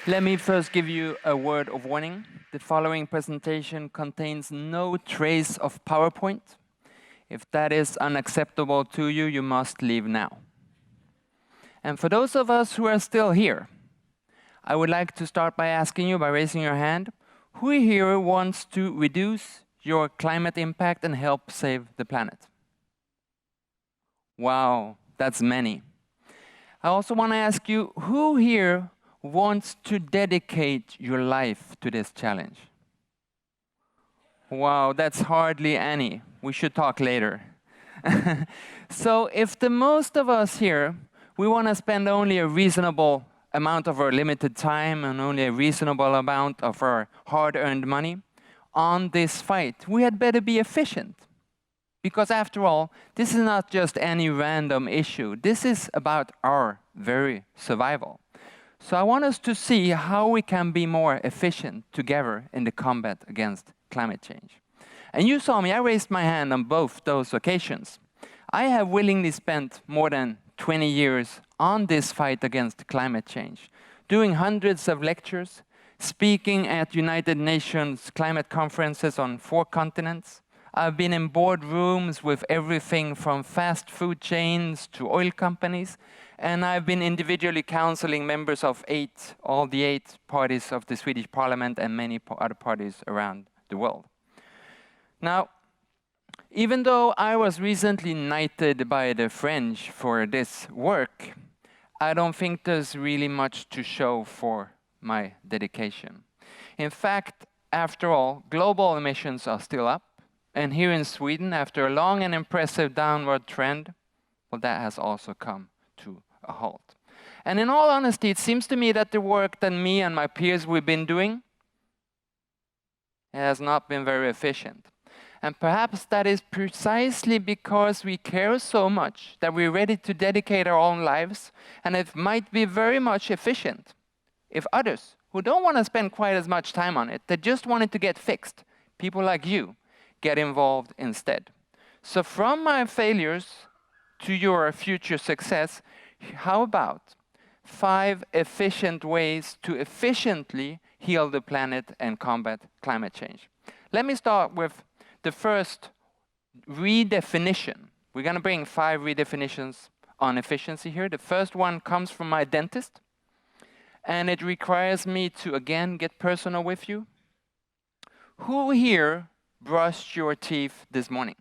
Let me first give you a word of warning. The following presentation contains no trace of PowerPoint. If that is unacceptable to you, you must leave now. And for those of us who are still here, I would like to start by asking you, by raising your hand, who here wants to reduce your climate impact and help save the planet? Wow, that's many. I also want to ask you, who here wants to dedicate your life to this challenge? Wow, that's hardly any. We should talk later. So if the most of us here, we want to spend only a reasonable amount of our limited time and only a reasonable amount of our hard-earned money on this fight, we had better be efficient. Because after all, this is not just any random issue. This is about our very survival. So I want us to see how we can be more efficient together in the combat against climate change. And you saw me, I raised my hand on both those occasions. I have willingly spent more than 20 years on this fight against climate change, doing hundreds of lectures, speaking at United Nations climate conferences on 4 continents. I've been in boardrooms with everything from fast food chains to oil companies, and I've been individually counseling members of all the 8 parties of the Swedish parliament and many other parties around the world. Now, even though I was recently knighted by the French for this work, I don't think there's really much to show for my dedication. In fact, after all, global emissions are still up. And here in Sweden, after a long and impressive downward trend, well, that has also come to a halt. And in all honesty, it seems to me that the work that me and my peers we've been doing has not been very efficient. And perhaps that is precisely because we care so much that we're ready to dedicate our own lives, and it might be very much efficient if others who don't want to spend quite as much time on it, they just want it to get fixed, people like you, get involved instead. So from my failures to your future success, how about 5 efficient ways to efficiently heal the planet and combat climate change? Let me start with the first redefinition. We're going to bring 5 redefinitions on efficiency here. The first one comes from my dentist, and it requires me to again get personal with you. Who here brushed your teeth this morning?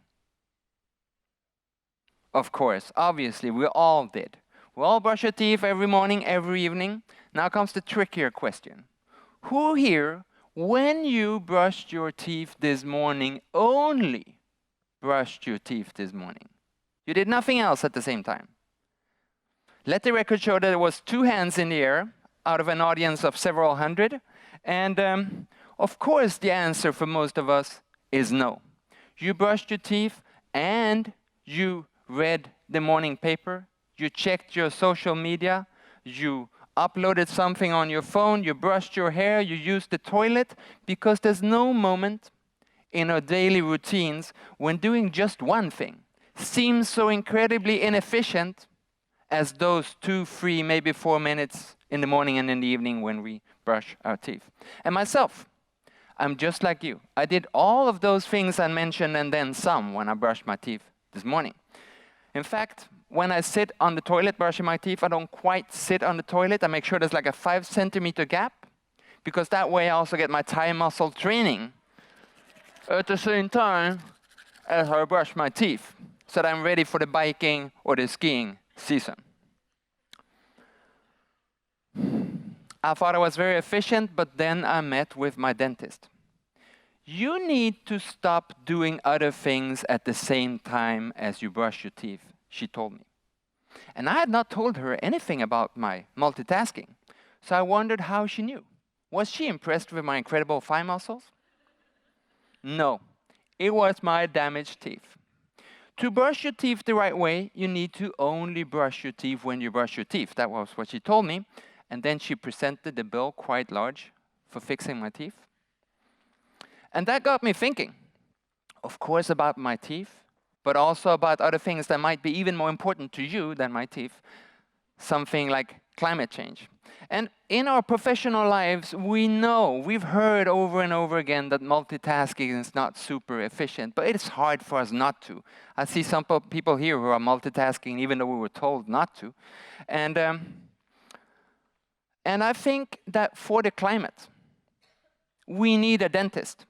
Of course, obviously, we all did. We all brush our teeth every morning, every evening. Now comes the trickier question. Who here, when you brushed your teeth this morning, only brushed your teeth this morning? You did nothing else at the same time. Let the record show that there was 2 hands in the air out of an audience of several hundred. And of course, the answer for most of us is no. You brushed your teeth and you read the morning paper, you checked your social media, you uploaded something on your phone, you brushed your hair, you used the toilet, because there's no moment in our daily routines when doing just one thing seems so incredibly inefficient as those 2, 3, maybe 4 minutes in the morning and in the evening when we brush our teeth. And myself, I'm just like you. I did all of those things I mentioned and then some when I brushed my teeth this morning. In fact, when I sit on the toilet brushing my teeth, I don't quite sit on the toilet. I make sure there's like a 5 centimeter gap, because that way I also get my thigh muscle training at the same time as I brush my teeth, so that I'm ready for the biking or the skiing season. I thought I was very efficient, but then I met with my dentist. You need to stop doing other things at the same time as you brush your teeth, she told me. And I had not told her anything about my multitasking, so I wondered how she knew. Was she impressed with my incredible thigh muscles? No, it was my damaged teeth. To brush your teeth the right way, you need to only brush your teeth when you brush your teeth. That was what she told me. And then she presented the bill, quite large, for fixing my teeth. And that got me thinking, of course, about my teeth, but also about other things that might be even more important to you than my teeth. Something like climate change. And in our professional lives, we know, we've heard over and over again that multitasking is not super efficient, but it's hard for us not to. I see some people here who are multitasking even though we were told not to. And I think that for the climate, we need a dentist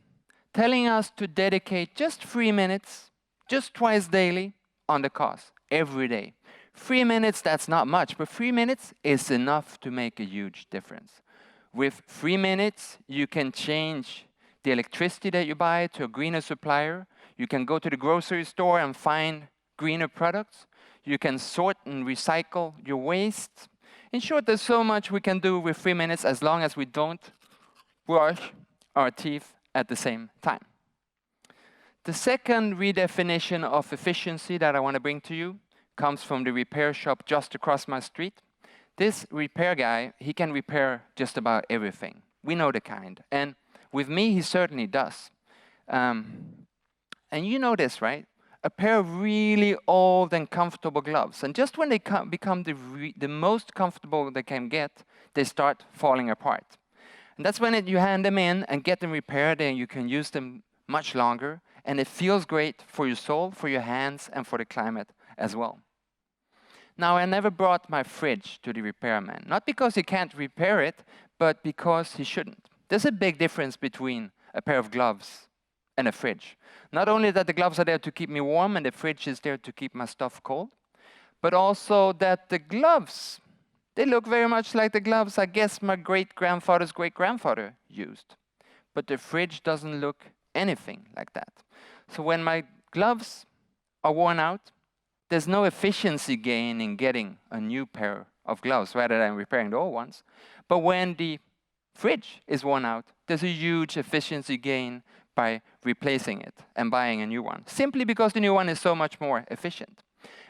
telling us to dedicate just 3 minutes, just twice daily, on the cause, every day. 3 minutes, that's not much, but 3 minutes is enough to make a huge difference. With 3 minutes, you can change the electricity that you buy to a greener supplier. You can go to the grocery store and find greener products. You can sort and recycle your waste. In short, there's so much we can do with 3 minutes as long as we don't brush our teeth at the same time. The second redefinition of efficiency that I want to bring to you comes from the repair shop just across my street. This repair guy, he can repair just about everything. We know the kind. And with me, he certainly does. And you know this, right? A pair of really old and comfortable gloves. And just when they become the most comfortable they can get, they start falling apart. And that's when you hand them in and get them repaired, and you can use them much longer. And it feels great for your soul, for your hands, and for the climate as well. Now, I never brought my fridge to the repairman. Not because he can't repair it, but because he shouldn't. There's a big difference between a pair of gloves and a fridge. Not only that the gloves are there to keep me warm and the fridge is there to keep my stuff cold, but also that the gloves, they look very much like the gloves I guess my great-grandfather's great-grandfather used. But the fridge doesn't look anything like that. So when my gloves are worn out, there's no efficiency gain in getting a new pair of gloves rather than repairing the old ones. But when the fridge is worn out, there's a huge efficiency gain by replacing it and buying a new one, simply because the new one is so much more efficient.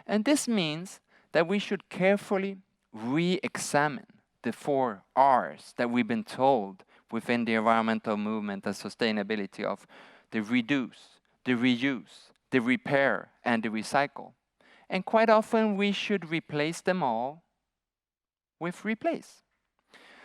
And this means that we should carefully re-examine the 4 R's that we've been told within the environmental movement and sustainability of the reduce, the reuse, the repair, and the recycle. And quite often we should replace them all with replace.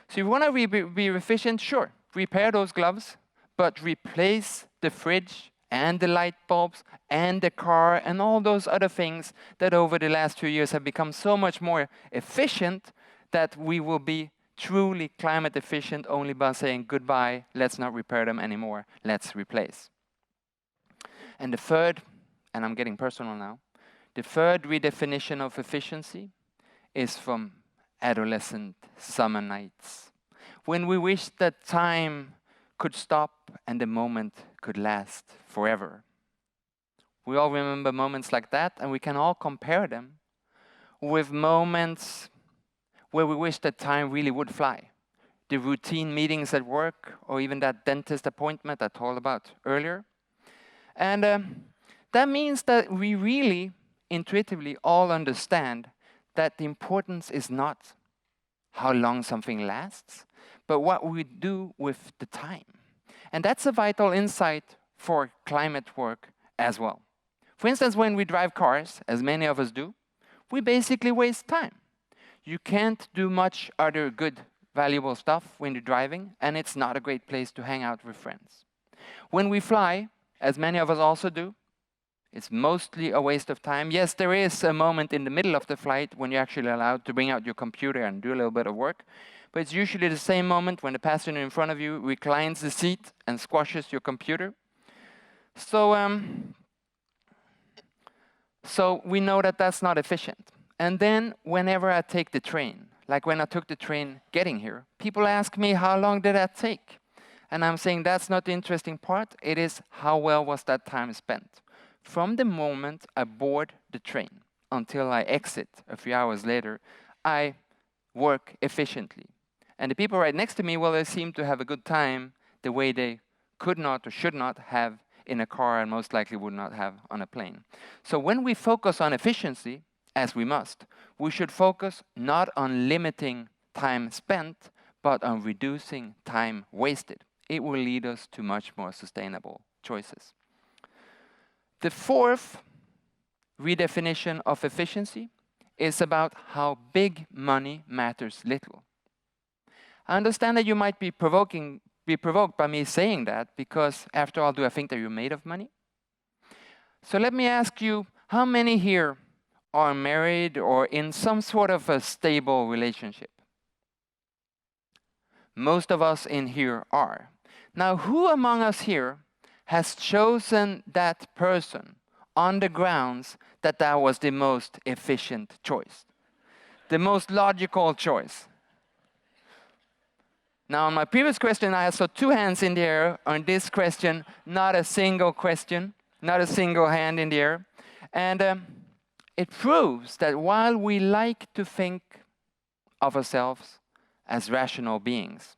So if you want to be efficient, sure, repair those gloves, but replace the fridge and the light bulbs and the car and all those other things that over the last 2 years have become so much more efficient that we will be truly climate efficient only by saying goodbye, let's not repair them anymore, let's replace. And the third, and I'm getting personal now, the third redefinition of efficiency is from adolescent summer nights, when we wish that time could stop and the moment could last forever. We all remember moments like that, and we can all compare them with moments where we wish that time really would fly. The routine meetings at work, or even that dentist appointment I told about earlier. And that means that we really intuitively all understand that the importance is not how long something lasts, but what we do with the time. And that's a vital insight for climate work as well. For instance, when we drive cars, as many of us do, we basically waste time. You can't do much other good, valuable stuff when you're driving, and it's not a great place to hang out with friends. When we fly, as many of us also do, it's mostly a waste of time. Yes, there is a moment in the middle of the flight when you're actually allowed to bring out your computer and do a little bit of work. But it's usually the same moment when the passenger in front of you reclines the seat and squashes your computer. So we know that that's not efficient. And then whenever I take the train, like when I took the train getting here, people ask me, how long did that take? And I'm saying that's not the interesting part. It is how well was that time spent. From the moment I board the train until I exit a few hours later, I work efficiently. And the people right next to me, well, they seem to have a good time the way they could not or should not have in a car and most likely would not have on a plane. So when we focus on efficiency, as we must, we should focus not on limiting time spent, but on reducing time wasted. It will lead us to much more sustainable choices. The fourth redefinition of efficiency is about how big money matters little. I understand that you might be provoked by me saying that, because after all, do I think that you're made of money? So let me ask you, how many here are married or in some sort of a stable relationship? Most of us in here are. Now, who among us here has chosen that person on the grounds that that was the most efficient choice, the most logical choice? Now, on my previous question, I saw 2 hands in the air. On this question, not a single question, not a single hand in the air. And it proves that while we like to think of ourselves as rational beings,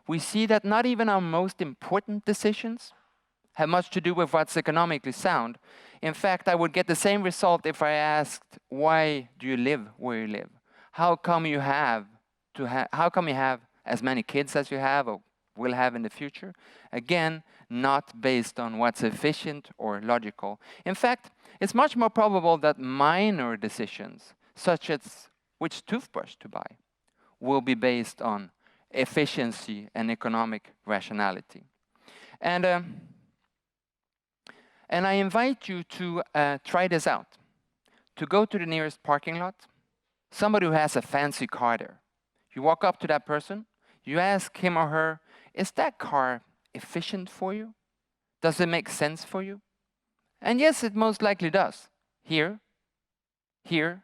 we see that not even our most important decisions have much to do with what's economically sound. In fact, I would get the same result if I asked, why do you live where you live? How come you have as many kids as you have or will have in the future? Again, not based on what's efficient or logical. In fact, it's much more probable that minor decisions, such as which toothbrush to buy, will be based on efficiency and economic rationality. And I invite you to try this out. To go to the nearest parking lot, somebody who has a fancy car there. You walk up to that person, you ask him or her, is that car efficient for you? Does it make sense for you? And yes, it most likely does. Here, here,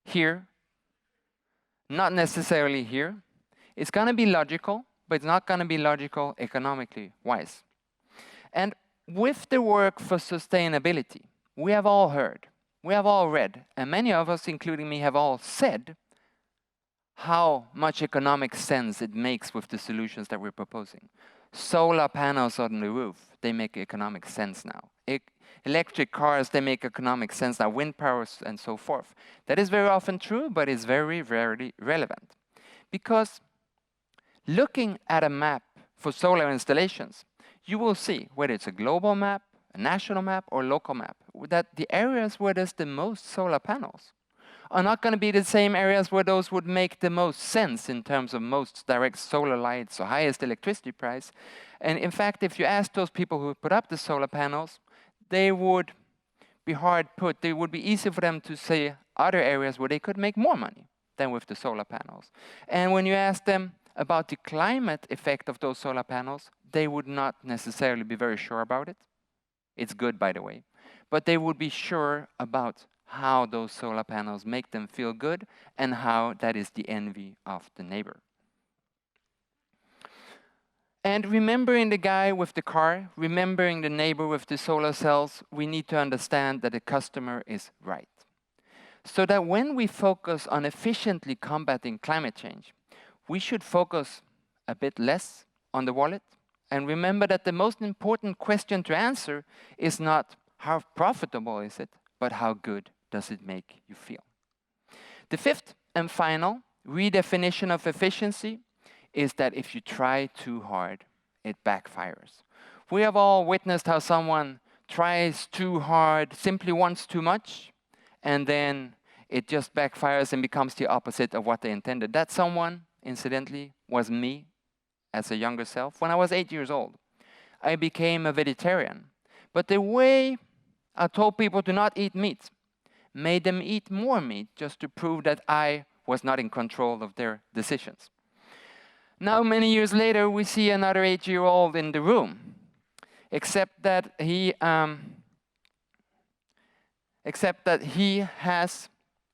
here, not necessarily here. It's going to be logical, but it's not going to be logical economically wise. And with the work for sustainability, we have all heard, we have all read, and many of us, including me, have all said how much economic sense it makes with the solutions that we're proposing. Solar panels on the roof, they make economic sense now. Electric cars, they make economic sense now. Wind powers and so forth. That is very often true, but it's very rarely relevant. Because looking at a map for solar installations, you will see, whether it's a global map, a national map, or local map, that the areas where there's the most solar panels are not going to be the same areas where those would make the most sense in terms of most direct solar lights or highest electricity price. And in fact, if you ask those people who put up the solar panels, they would be hard put. It would be easy for them to say other areas where they could make more money than with the solar panels. And when you ask them about the climate effect of those solar panels, they would not necessarily be very sure about it. It's good, by the way. But they would be sure about how those solar panels make them feel good and how that is the envy of the neighbor. And remembering the guy with the car, remembering the neighbor with the solar cells, we need to understand that the customer is right. So that when we focus on efficiently combating climate change, we should focus a bit less on the wallet. And remember that the most important question to answer is not how profitable is it, but how good does it make you feel. The fifth and final redefinition of efficiency is that if you try too hard, it backfires. We have all witnessed how someone tries too hard, simply wants too much, and then it just backfires and becomes the opposite of what they intended. That someone, incidentally, was me as a younger self. When I was 8 years old, I became a vegetarian. But the way I told people to not eat meat made them eat more meat just to prove that I was not in control of their decisions. Now, many years later, we see another 8-year-old in the room, except that he has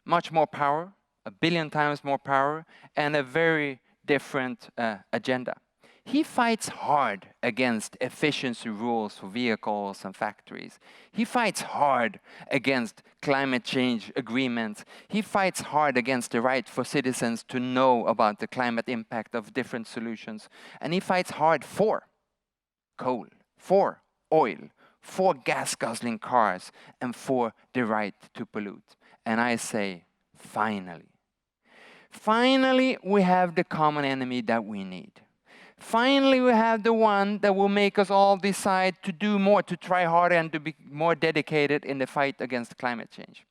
much more power, 1 billion times more power, and a very different agenda. He fights hard against efficiency rules for vehicles and factories. He fights hard against climate change agreements. He fights hard against the right for citizens to know about the climate impact of different solutions. And he fights hard for coal, for oil, for gas-guzzling cars, and for the right to pollute. And I say, finally. Finally, we have the common enemy that we need. Finally, we have the one that will make us all decide to do more, to try harder, and to be more dedicated in the fight against climate change.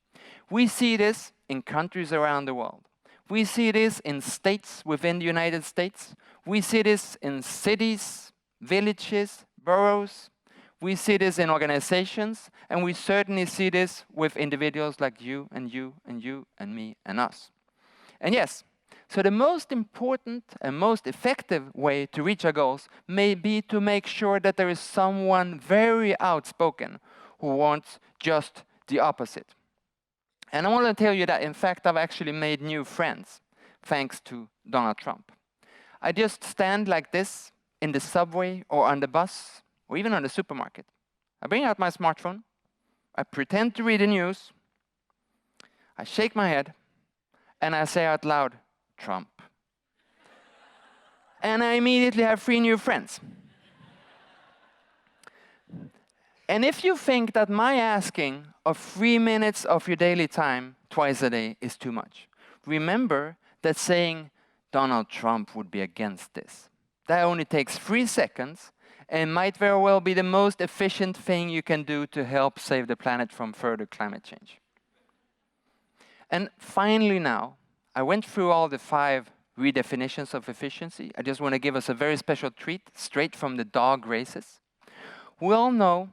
We see this in countries around the world. We see this in states within the United States. We see this in cities, villages, boroughs. We see this in organizations, and we certainly see this with individuals like you and you and you and me and us. And yes, so the most important and most effective way to reach our goals may be to make sure that there is someone very outspoken who wants just the opposite. And I want to tell you that, in fact, I've actually made new friends thanks to Donald Trump. I just stand like this in the subway or on the bus or even on the supermarket. I bring out my smartphone, I pretend to read the news, I shake my head, and I say out loud, Trump. And I immediately have 3 new friends. And if you think that my asking of 3 minutes of your daily time twice a day is too much, remember that saying Donald Trump would be against this. That only takes 3 seconds and might very well be the most efficient thing you can do to help save the planet from further climate change. And finally now, I went through all the 5 redefinitions of efficiency. I just want to give us a very special treat straight from the dog races. We all know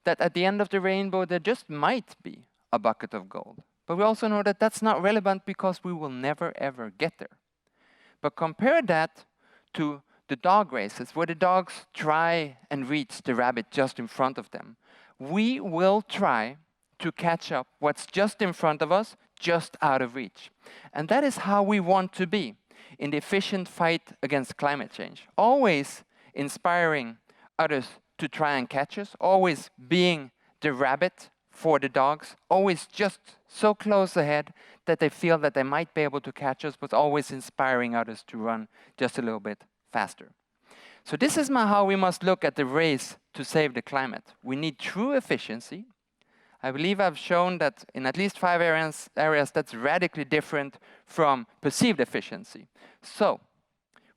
that at the end of the rainbow, there just might be a bucket of gold. But we also know that that's not relevant because we will never, ever get there. But compare that to the dog races, where the dogs try and reach the rabbit just in front of them. We will try to catch up what's just in front of us, just out of reach. And that is how we want to be in the efficient fight against climate change. Always inspiring others to try and catch us, always being the rabbit for the dogs, always just so close ahead that they feel that they might be able to catch us, but always inspiring others to run just a little bit faster. So this is how we must look at the race to save the climate. We need true efficiency. I believe I've shown that in at least 5 areas that's radically different from perceived efficiency. So,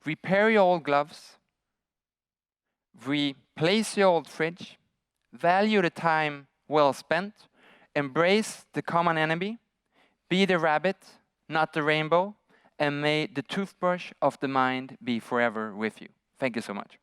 repair your old gloves, replace your old fridge, value the time well spent, embrace the common enemy, be the rabbit, not the rainbow, and may the toothbrush of the mind be forever with you. Thank you so much.